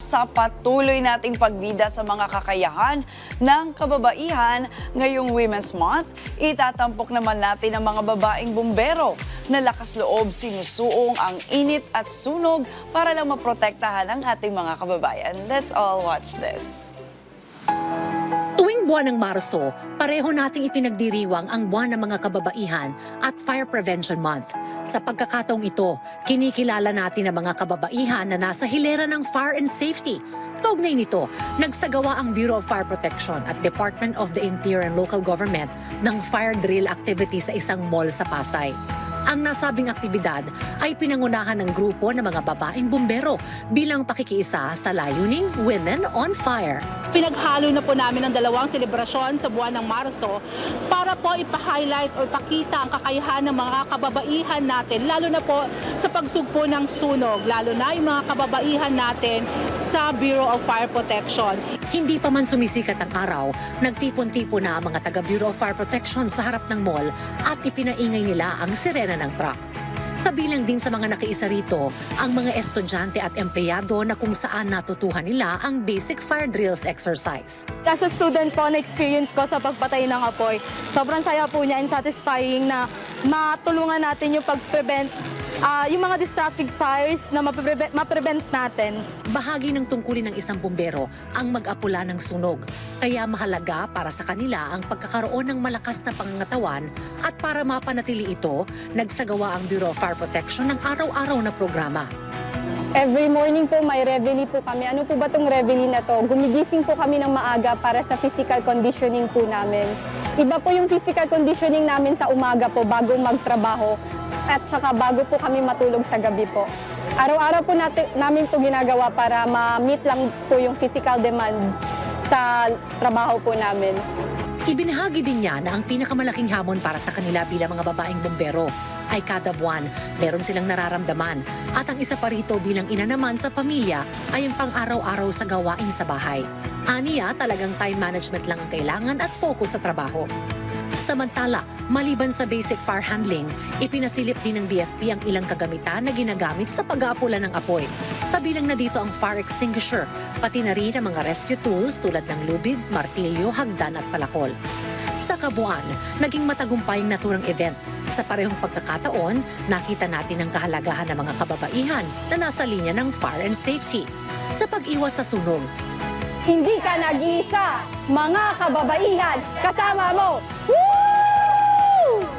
sa patuloy nating pagbida sa mga kakayahan ng kababaihan ngayong Women's Month, itatampok naman natin ang mga babaeng bumbero na lakas loob sinusuong ang init at sunog para lang maprotektahan ang ating mga kababayan. Let's all watch this. Tuwing buwan ng Marso, pareho nating ipinagdiriwang ang buwan ng mga kababaihan at Fire Prevention Month. Sa pagkakataong ito, kinikilala natin ang mga kababaihan na nasa hilera ng fire and safety. Kaugnay nito, nagsagawa ang Bureau of Fire Protection at Department of the Interior and Local Government ng fire drill activity sa isang mall sa Pasay. Ang nasabing aktibidad ay pinangunahan ng grupo ng mga babaeng bumbero bilang pakikiisa sa layuning Women on Fire. Pinaghalo na po namin ang dalawang selebrasyon sa buwan ng Marso para po ipa-highlight o ipakita ang kakayahan ng mga kababaihan natin, lalo na po sa pagsugpo ng sunog, lalo na yung mga kababaihan natin sa Bureau of Fire Protection. Hindi pa man sumisikat ang araw, nagtipon-tipon na ang mga taga Bureau of Fire Protection sa harap ng mall at ipinaingay nila ang sirena ng truck. Kabilang din sa mga nakiisa rito ang mga estudyante at empleyado na kung saan natutuhan nila ang basic fire drills exercise. As a student po, na-experience ko sa pagpatay ng apoy. Sobrang saya po niya and satisfying na matulungan natin yung pag-prevent yung mga destructive fires na ma-prevent natin. Bahagi ng tungkulin ng isang bumbero ang mag-apula ng sunog. Kaya mahalaga para sa kanila ang pagkakaroon ng malakas na pangangatawan at para mapanatili ito, nagsagawa ang Bureau of Fire Protection ng araw-araw na programa. Every morning po may reveille po kami. Ano po ba itong reveille na to? Gumigising po kami ng maaga para sa physical conditioning po namin. Iba po yung physical conditioning namin sa umaga po bago magtrabaho at saka bago po kami matulog sa gabi po. Araw-araw po namin ito ginagawa para ma-meet lang po yung physical demands sa trabaho po namin. Ibinahagi din niya na ang pinakamalaking hamon para sa kanila bilang mga babaeng bumbero ay kada buwan meron silang nararamdaman at ang isa pa rito bilang ina naman sa pamilya ay ang pang-araw-araw sa gawain sa bahay. Aniya, talagang time management lang ang kailangan at focus sa trabaho. Samantala, maliban sa basic fire handling, ipinasilip din ng BFP ang ilang kagamitan na ginagamit sa pag-aapula ng apoy. Kabilang na dito ang fire extinguisher, pati na rin ang mga rescue tools tulad ng lubid, martilyo, hagdan at palakol. Sa kabuuan, naging matagumpayang naturang event. Sa parehong pagkakataon, nakita natin ang kahalagahan ng mga kababaihan na nasa linya ng fire and safety. Sa pag-iwas sa sunog, Hindi ka nag-iisa, mga kababaihan, kasama mo! Woo!